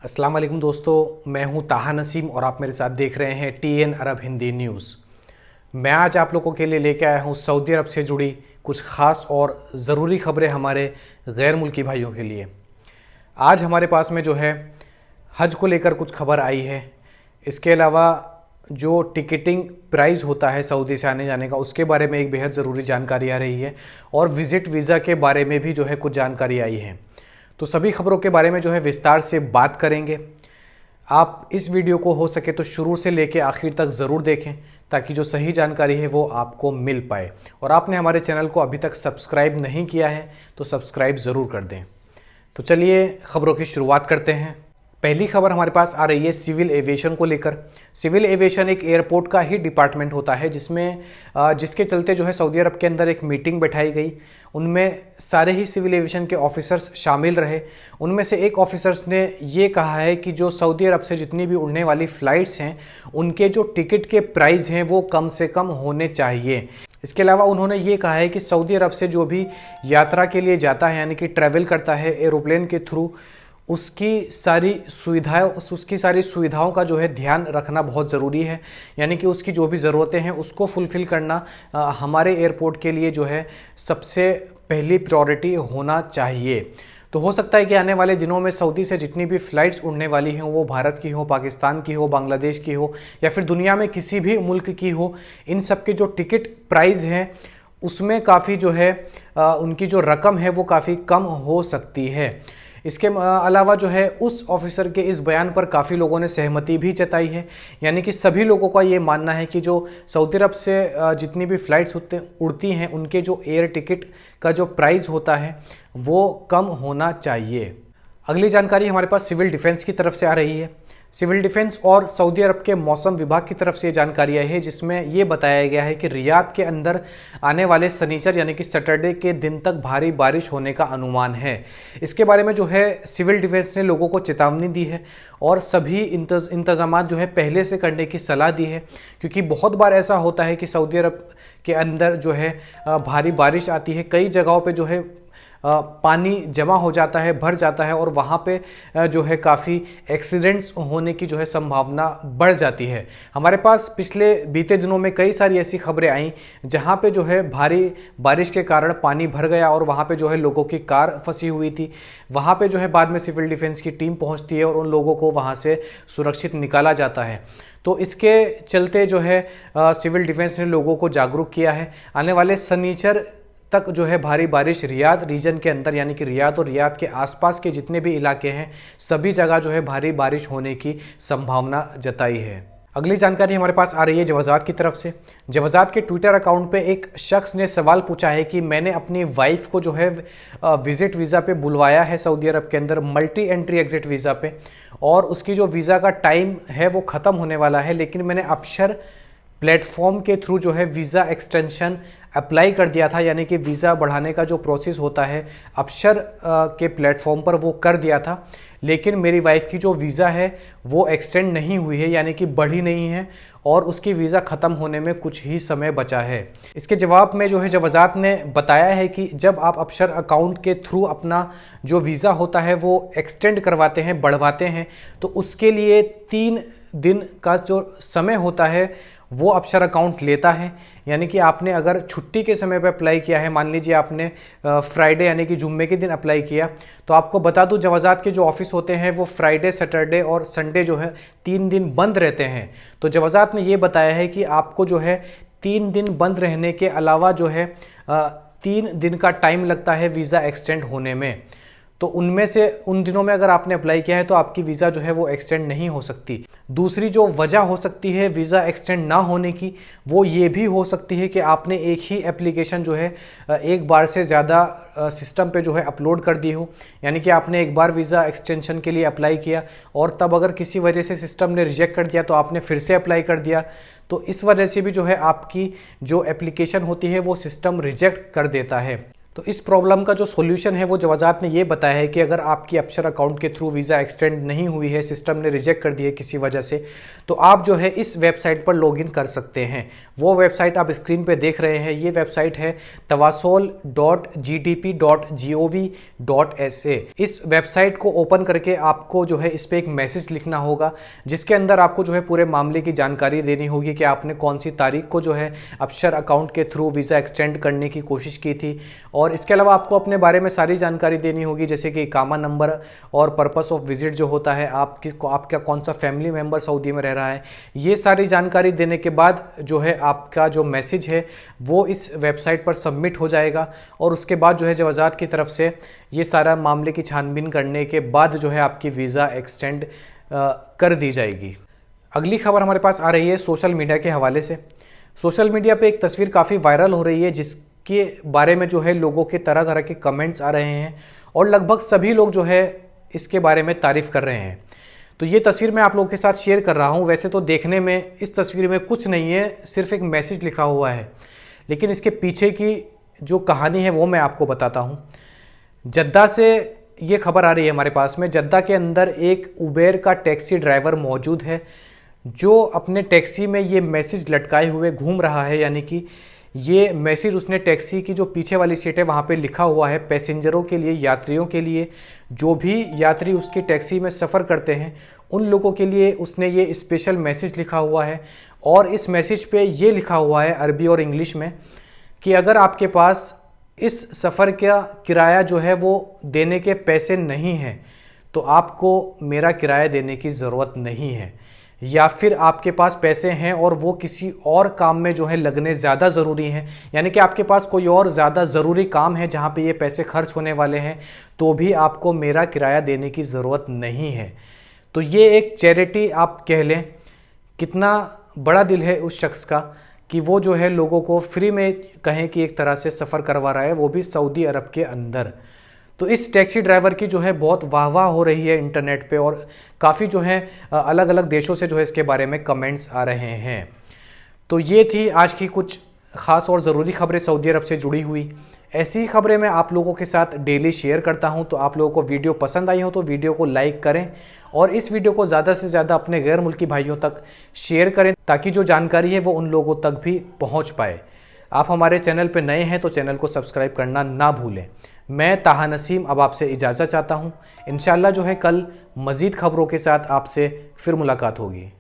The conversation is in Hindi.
अस्सलाम वालेकुम दोस्तों, मैं हूं ताहा नसीम और आप मेरे साथ देख रहे हैं TN अरब हिंदी न्यूज़। मैं आज आप लोगों के लिए लेके आया हूं सऊदी अरब से जुड़ी कुछ ख़ास और ज़रूरी खबरें हमारे गैर मुल्की भाइयों के लिए। आज हमारे पास में जो है हज को लेकर कुछ खबर आई है। इसके अलावा जो टिकटिंग प्राइस होता है सऊदी से आने जाने का, उसके बारे में एक बेहद ज़रूरी जानकारी आ रही है और विज़िट वीज़ा के बारे में भी जो है कुछ जानकारी आई है। तो सभी खबरों के बारे में जो है विस्तार से बात करेंगे। आप इस वीडियो को हो सके तो शुरू से लेकर आखिर तक ज़रूर देखें ताकि जो सही जानकारी है वो आपको मिल पाए। और आपने हमारे चैनल को अभी तक सब्सक्राइब नहीं किया है तो सब्सक्राइब ज़रूर कर दें। तो चलिए खबरों की शुरुआत करते हैं। पहली खबर हमारे पास आ रही है सिविल एविएशन को लेकर। सिविल एविएशन एक एयरपोर्ट का ही डिपार्टमेंट होता है जिसके चलते जो है सऊदी अरब के अंदर एक मीटिंग बैठाई गई। उनमें सारे ही सिविल एविएशन के ऑफिसर्स शामिल रहे। उनमें से एक ऑफिसर्स ने ये कहा है कि जो सऊदी अरब से जितनी भी उड़ने वाली फ़्लाइट्स हैं उनके जो टिकट के प्राइस हैं वो कम से कम होने चाहिए। इसके अलावा उन्होंने ये कहा है कि सऊदी अरब से जो भी यात्रा के लिए जाता है यानी कि ट्रैवल करता है एरोप्लेन के थ्रू, उसकी सारी सुविधाओं का जो है ध्यान रखना बहुत ज़रूरी है। यानी कि उसकी जो भी ज़रूरतें हैं उसको फुलफ़िल करना हमारे एयरपोर्ट के लिए जो है सबसे पहली प्रायोरिटी होना चाहिए। तो हो सकता है कि आने वाले दिनों में सऊदी से जितनी भी फ़्लाइट्स उड़ने वाली हैं वो भारत की हो, पाकिस्तान की हो, बांग्लादेश की हो या फिर दुनिया में किसी भी मुल्क की हो, इन सब के जो टिकट प्राइस हैं उसमें काफ़ी जो है उनकी जो रकम है वो काफ़ी कम हो सकती है। इसके अलावा जो है उस ऑफिसर के इस बयान पर काफ़ी लोगों ने सहमति भी जताई है। यानी कि सभी लोगों का ये मानना है कि जो सऊदी अरब से जितनी भी फ़्लाइट्स उड़ती हैं उनके जो एयर टिकट का जो प्राइस होता है वो कम होना चाहिए। अगली जानकारी हमारे पास सिविल डिफेंस की तरफ से आ रही है। सिविल डिफेंस और सऊदी अरब के मौसम विभाग की तरफ से ये जानकारी आई है जिसमें ये बताया गया है कि रियाद के अंदर आने वाले शनिचर यानी कि सैटरडे के दिन तक भारी बारिश होने का अनुमान है। इसके बारे में जो है सिविल डिफेंस ने लोगों को चेतावनी दी है और सभी इंतजामात जो है पहले से करने की सलाह दी है, क्योंकि बहुत बार ऐसा होता है कि सऊदी अरब के अंदर जो है भारी बारिश आती है, कई जगहों पर जो है पानी जमा हो जाता है, भर जाता है और वहाँ पे जो है काफ़ी एक्सीडेंट्स होने की जो है संभावना बढ़ जाती है। हमारे पास पिछले बीते दिनों में कई सारी ऐसी खबरें आईं जहाँ पे जो है भारी बारिश के कारण पानी भर गया और वहाँ पे जो है लोगों की कार फंसी हुई थी। वहाँ पे जो है बाद में सिविल डिफेंस की टीम पहुँचती है और उन लोगों को वहाँ से सुरक्षित निकाला जाता है। तो इसके चलते जो है सिविल डिफेंस ने लोगों को जागरूक किया है। आने वाले शनिचर तक जो है भारी बारिश रियाद रीजन के अंदर यानी कि रियाद और रियाद के आसपास के जितने भी इलाके हैं सभी जगह जो है भारी बारिश होने की संभावना जताई है। अगली जानकारी हमारे पास आ रही है जवाजात की तरफ से। जवाजात के ट्विटर अकाउंट पे एक शख्स ने सवाल पूछा है कि मैंने अपनी वाइफ को जो है विज़िट वीज़ा पे बुलवाया है सऊदी अरब के अंदर मल्टी एंट्री एग्जिट वीज़ा पे, और उसकी जो वीज़ा का टाइम है वो ख़त्म होने वाला है, लेकिन मैंने अबशर प्लेटफॉर्म के थ्रू जो है वीज़ा एक्सटेंशन अप्लाई कर दिया था। यानी कि वीज़ा बढ़ाने का जो प्रोसेस होता है अबशर के प्लेटफॉर्म पर वो कर दिया था, लेकिन मेरी वाइफ की जो वीज़ा है वो एक्सटेंड नहीं हुई है यानी कि बढ़ी नहीं है और उसकी वीज़ा ख़त्म होने में कुछ ही समय बचा है। इसके जवाब में जो है जवाजात ने बताया है कि जब आप अबशर अकाउंट के थ्रू अपना जो वीज़ा होता है वो एक्सटेंड करवाते हैं, बढ़वाते हैं, तो उसके लिए 3 दिन का जो समय होता है वो अबशर अकाउंट लेता है। यानी कि आपने अगर छुट्टी के समय पर अप्लाई किया है, मान लीजिए आपने फ्राइडे यानी कि जुम्मे के दिन अप्लाई किया, तो आपको बता दूं जवाजात के जो ऑफिस होते हैं वो फ्राइडे, सैटरडे और संडे जो है 3 दिन बंद रहते हैं। तो जवाजात ने ये बताया है कि आपको जो है 3 दिन बंद रहने के अलावा जो है 3 दिन का टाइम लगता है वीज़ा एक्सटेंड होने में। तो उनमें से उन दिनों में अगर आपने अप्लाई किया है तो आपकी वीज़ा जो है वो एक्सटेंड नहीं हो सकती। दूसरी जो वजह हो सकती है वीज़ा एक्सटेंड ना होने की वो ये भी हो सकती है कि आपने एक ही एप्लीकेशन जो है एक बार से ज़्यादा सिस्टम पे जो है अपलोड कर दी हो। यानी कि आपने एक बार वीज़ा एक्सटेंशन के लिए अप्लाई किया और तब अगर किसी वजह से सिस्टम ने रिजेक्ट कर दिया तो आपने फिर से अप्लाई कर दिया, तो इस वजह से भी जो है आपकी जो एप्लीकेशन होती है वो सिस्टम रिजेक्ट कर देता है। तो इस प्रॉब्लम का जो सॉल्यूशन है वो वजाहत ने ये बताया है कि अगर आपकी अपशर अकाउंट के थ्रू वीज़ा एक्सटेंड नहीं हुई है, सिस्टम ने रिजेक्ट कर दी है किसी वजह से, तो आप जो है इस वेबसाइट पर लॉगिन कर सकते हैं। वो वेबसाइट आप स्क्रीन पे देख रहे हैं, ये वेबसाइट है tawasol.gdp.gov.sa। इस वेबसाइट को ओपन करके आपको जो है इस पर एक मैसेज लिखना होगा, जिसके अंदर आपको जो है पूरे मामले की जानकारी देनी होगी कि आपने कौन सी तारीख को जो है अपशर अकाउंट के थ्रू वीज़ा एक्सटेंड करने की कोशिश की थी। और इसके अलावा आपको अपने बारे में सारी जानकारी देनी होगी, जैसे कि इकामा नंबर और पर्पस ऑफ विजिट जो होता है, आपका कौन सा फैमिली मेंबर सऊदी में रह रहा है। ये सारी जानकारी देने के बाद जो है आपका जो मैसेज है वो इस वेबसाइट पर सबमिट हो जाएगा और उसके बाद जो है जवाजात की तरफ से ये सारा मामले की छानबीन करने के बाद जो है आपकी वीज़ा एक्सटेंड कर दी जाएगी। अगली खबर हमारे पास आ रही है सोशल मीडिया के हवाले से। सोशल मीडिया पे एक तस्वीर काफ़ी वायरल हो रही है, जिसके बारे में जो है लोगों के तरह तरह के कमेंट्स आ रहे हैं और लगभग सभी लोग जो है इसके बारे में तारीफ़ कर रहे हैं। तो ये तस्वीर मैं आप लोगों के साथ शेयर कर रहा हूँ। वैसे तो देखने में इस तस्वीर में कुछ नहीं है, सिर्फ एक मैसेज लिखा हुआ है, लेकिन इसके पीछे की जो कहानी है वो मैं आपको बताता हूँ। जद्दा से ये खबर आ रही है हमारे पास में। जद्दा के अंदर एक उबेर का टैक्सी ड्राइवर मौजूद है जो अपने टैक्सी में ये मैसेज लटकाए हुए घूम रहा है, यानी कि ये मैसेज उसने टैक्सी की जो पीछे वाली सीट है वहाँ पे लिखा हुआ है पैसेंजरों के लिए, यात्रियों के लिए, जो भी यात्री उसकी टैक्सी में सफ़र करते हैं उन लोगों के लिए उसने ये स्पेशल मैसेज लिखा हुआ है। और इस मैसेज पे ये लिखा हुआ है अरबी और इंग्लिश में कि अगर आपके पास इस सफ़र का किराया जो है वो देने के पैसे नहीं हैं तो आपको मेरा किराया देने की ज़रूरत नहीं है, या फिर आपके पास पैसे हैं और वो किसी और काम में जो है लगने ज़्यादा ज़रूरी हैं, यानी कि आपके पास कोई और ज़्यादा ज़रूरी काम है जहाँ पे ये पैसे खर्च होने वाले हैं, तो भी आपको मेरा किराया देने की ज़रूरत नहीं है। तो ये एक चैरिटी आप कह लें। कितना बड़ा दिल है उस शख्स का कि वो जो है लोगों को फ्री में कहें कि एक तरह से सफ़र करवा रहा है, वो भी सऊदी अरब के अंदर। तो इस टैक्सी ड्राइवर की जो है बहुत वाहवाह हो रही है इंटरनेट पे और काफ़ी जो है अलग अलग देशों से जो है इसके बारे में कमेंट्स आ रहे हैं। तो ये थी आज की कुछ ख़ास और ज़रूरी खबरें सऊदी अरब से जुड़ी हुई। ऐसी खबरें मैं आप लोगों के साथ डेली शेयर करता हूं। तो आप लोगों को वीडियो पसंद आई हो तो वीडियो को लाइक करें और इस वीडियो को ज़्यादा से ज़्यादा अपने गैर मुल्की भाइयों तक शेयर करें ताकि जो जानकारी है वो उन लोगों तक भी पहुँच पाए। आप हमारे चैनल पर नए हैं तो चैनल को सब्सक्राइब करना ना भूलें। मैं ताहा नसीम अब आपसे इजाज़त चाहता हूँ। इंशाल्लाह जो है कल मज़ीद खबरों के साथ आपसे फिर मुलाकात होगी।